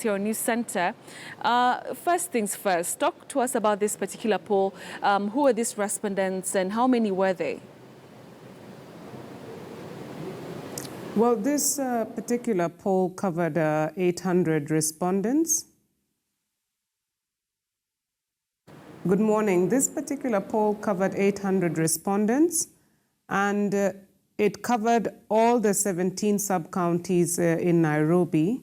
Your news center. First things first, talk to us about this particular poll. Who are these respondents and how many were they? Well, this particular poll covered 800 respondents. Good morning. This particular poll covered 800 respondents, and it covered all the 17 sub-counties in Nairobi.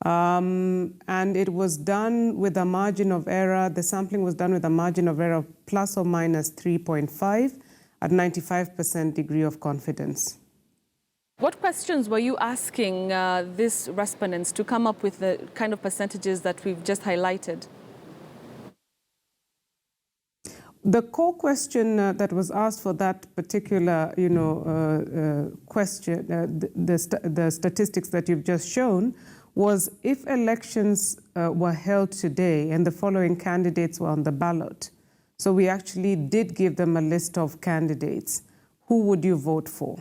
And it was done with a margin of error. The sampling was done with a margin of error of plus or minus 3.5 at 95% degree of confidence. What questions were you asking these respondents to come up with the kind of percentages that we've just highlighted? The core question that was asked for that particular, question, the statistics that you've just shown, was if elections were held today and the following candidates were on the ballot. So we actually did give them a list of candidates. Who would you vote for?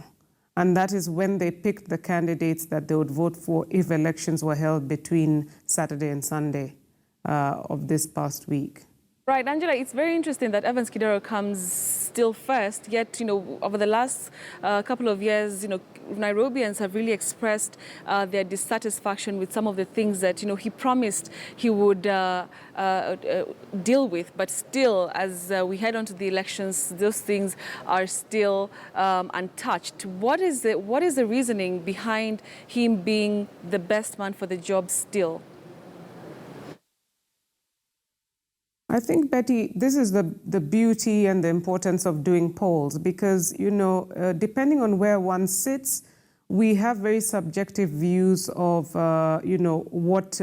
And that is when they picked the candidates that they would vote for if elections were held between Saturday and Sunday of this past week. Right, Angela, it's very interesting that Evans Kidero comes still first, yet, over the last couple of years, Nairobians have really expressed their dissatisfaction with some of the things that, he promised he would deal with. But still, as we head on to the elections, those things are still untouched. What is the reasoning behind him being the best man for the job still? I think, Betty, this is the beauty and the importance of doing polls because, depending on where one sits, we have very subjective views of, what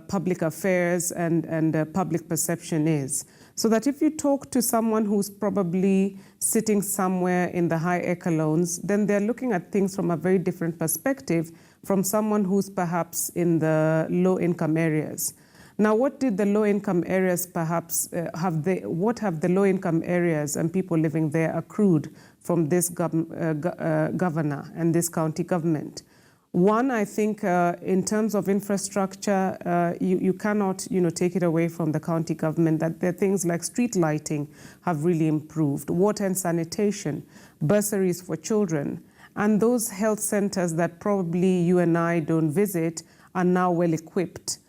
public affairs and public perception is. So that if you talk to someone who's probably sitting somewhere in the high echelons, then they're looking at things from a very different perspective from someone who's perhaps in the low-income areas. Now, what did the low-income areas perhaps what have the low-income areas and people living there accrued from this governor and this county government? One, I think, in terms of infrastructure, you cannot, take it away from the county government that there are things like street lighting have really improved, water and sanitation, bursaries for children, and those health centers that probably you and I don't visit are now well equipped.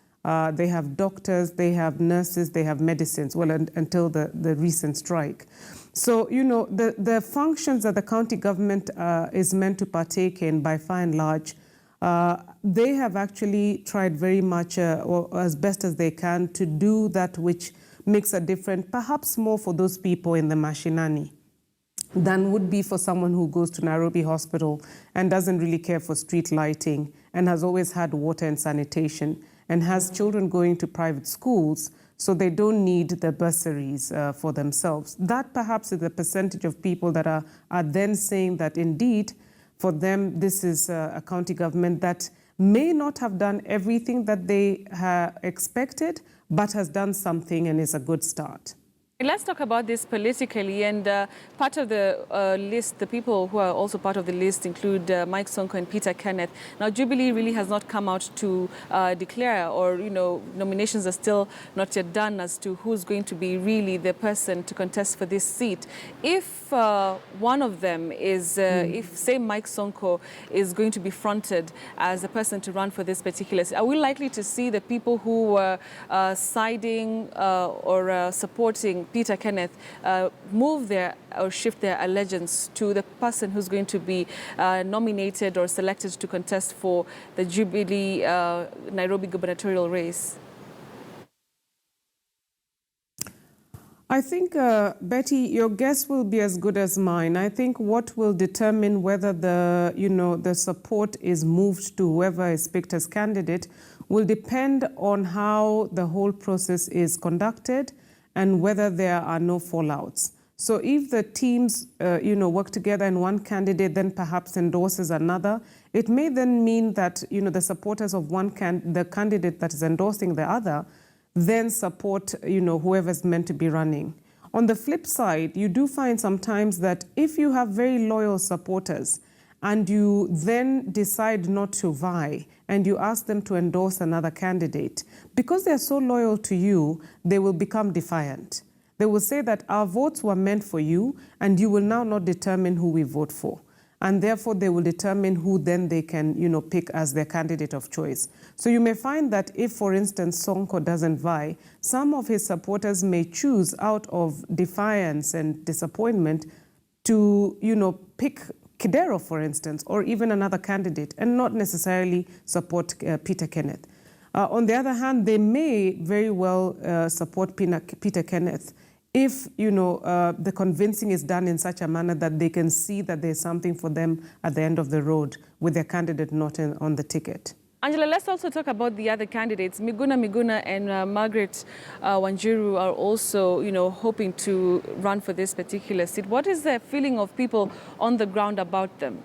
They have doctors, they have nurses, they have medicines, well, until the recent strike. So, the functions that the county government is meant to partake in by far and large, they have actually tried very much, or as best as they can, to do that which makes a difference, perhaps more for those people in the mashinani than would be for someone who goes to Nairobi Hospital and doesn't really care for street lighting and has always had water and sanitation and has children going to private schools, so they don't need the bursaries for themselves. That perhaps is the percentage of people that are then saying that indeed, for them, this is a county government that may not have done everything that they expected, but has done something and is a good start. Let's talk about this politically, and part of the list, the people who are also part of the list include Mike Sonko and Peter Kenneth. Now, Jubilee really has not come out to declare, or, nominations are still not yet done as to who's going to be really the person to contest for this seat. If one of them is, if, say, Mike Sonko is going to be fronted as a person to run for this particular seat, are we likely to see the people who were siding or supporting Peter Kenneth move their or shift their allegiance to the person who's going to be nominated or selected to contest for the Jubilee Nairobi gubernatorial race? I think, Betty, your guess will be as good as mine. I think what will determine whether the support is moved to whoever is picked as candidate will depend on how the whole process is conducted and whether there are no fallouts. So if the teams, work together and one candidate then perhaps endorses another, it may then mean that, the supporters of the candidate that is endorsing the other then support, whoever's meant to be running. On the flip side, you do find sometimes that if you have very loyal supporters and you then decide not to vie, and you ask them to endorse another candidate, because they're so loyal to you, they will become defiant. They will say that our votes were meant for you, and you will now not determine who we vote for. And therefore, they will determine who then they can, pick as their candidate of choice. So you may find that if, for instance, Sonko doesn't vie, some of his supporters may choose out of defiance and disappointment to, pick Kidero, for instance, or even another candidate, and not necessarily support Peter Kenneth. On the other hand, they may very well support Peter Kenneth if, the convincing is done in such a manner that they can see that there's something for them at the end of the road with their candidate not on the ticket. Angela, let's also talk about the other candidates. Miguna Miguna and Margaret Wanjiru are also, hoping to run for this particular seat. What is the feeling of people on the ground about them?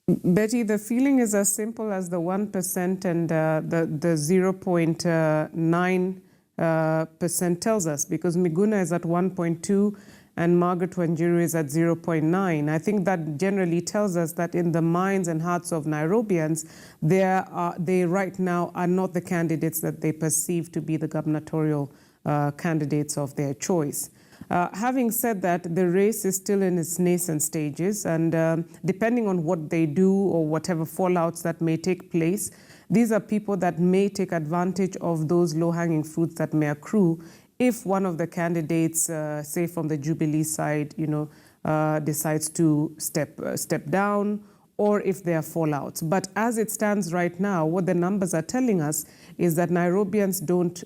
Betty, the feeling is as simple as the 1% and the 0.9% tells us, because Miguna is at 1.2 and Margaret Wanjiru is at 0.9. I think that generally tells us that in the minds and hearts of Nairobians, they right now are not the candidates that they perceive to be the gubernatorial candidates of their choice. Having said that, the race is still in its nascent stages, and depending on what they do or whatever fallouts that may take place, these are people that may take advantage of those low-hanging fruits that may accrue if one of the candidates, say from the Jubilee side, decides to step down, or if there are fallouts. But as it stands right now, what the numbers are telling us is that Nairobians don't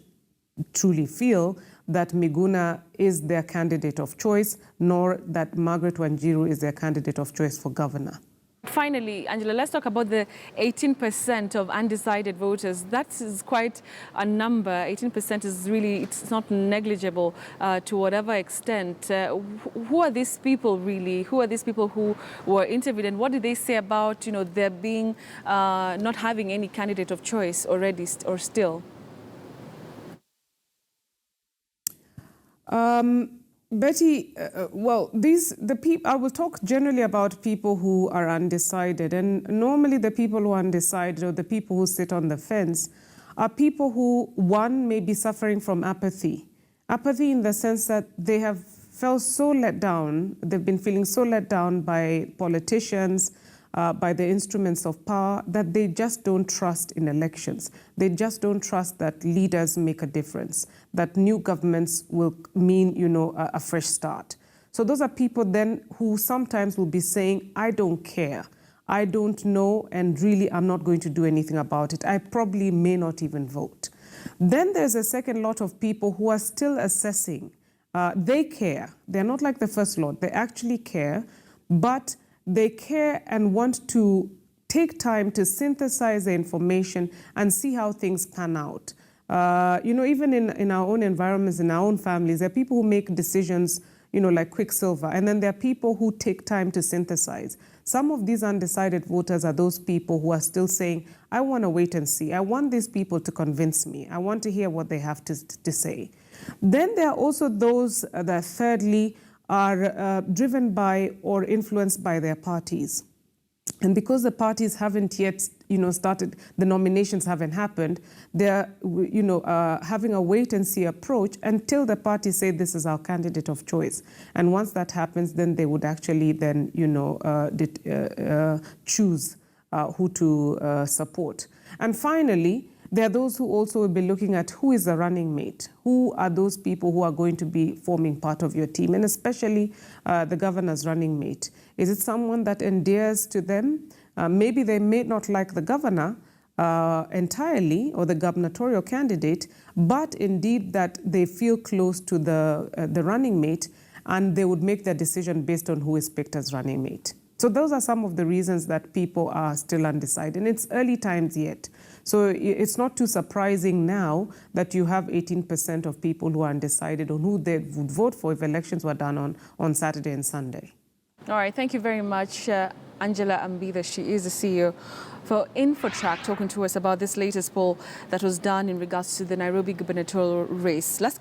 truly feel that Miguna is their candidate of choice, nor that Margaret Wanjiru is their candidate of choice for governor. Finally, Angela, let's talk about the 18% of undecided voters. That is quite a number. 18% is really, it's not negligible to whatever extent. Who are these people really? Who are these people who were interviewed, and what did they say about, there being, not having any candidate of choice already or still? Betty, I will talk generally about people who are undecided. And normally the people who are undecided, or the people who sit on the fence, are people who, one, may be suffering from apathy. Apathy in the sense that they have felt so let down, they've been feeling so let down by politicians, by the instruments of power, that they just don't trust in elections. They just don't trust that leaders make a difference, that new governments will mean, a fresh start. So those are people then who sometimes will be saying, I don't care, I don't know, and really I'm not going to do anything about it. I probably may not even vote. Then there's a second lot of people who are still assessing. They care. They're not like the first lot. They actually care, but they care and want to take time to synthesize the information and see how things pan out. Even in our own environments, in our own families, there are people who make decisions, like quicksilver, and then there are people who take time to synthesize. Some of these undecided voters are those people who are still saying, I want to wait and see. I want these people to convince me. I want to hear what they have to say. Then there are also those that, thirdly, are driven by or influenced by their parties. And because the parties haven't yet, started, the nominations haven't happened, they're, having a wait-and-see approach until the parties say this is our candidate of choice. And once that happens, then they would actually then, choose who to support. And finally, there are those who also will be looking at who is the running mate. Who are those people who are going to be forming part of your team, and especially the governor's running mate. Is it someone that endears to them? Maybe they may not like the governor entirely, or the gubernatorial candidate, but indeed that they feel close to the running mate, and they would make their decision based on who is picked as running mate. So those are some of the reasons that people are still undecided. And it's early times yet. So it's not too surprising now that you have 18% of people who are undecided on who they would vote for if elections were done on Saturday and Sunday. All right, thank you very much, Angela Ambitha. She is the CEO for InfoTrack, talking to us about this latest poll that was done in regards to the Nairobi gubernatorial race. Let's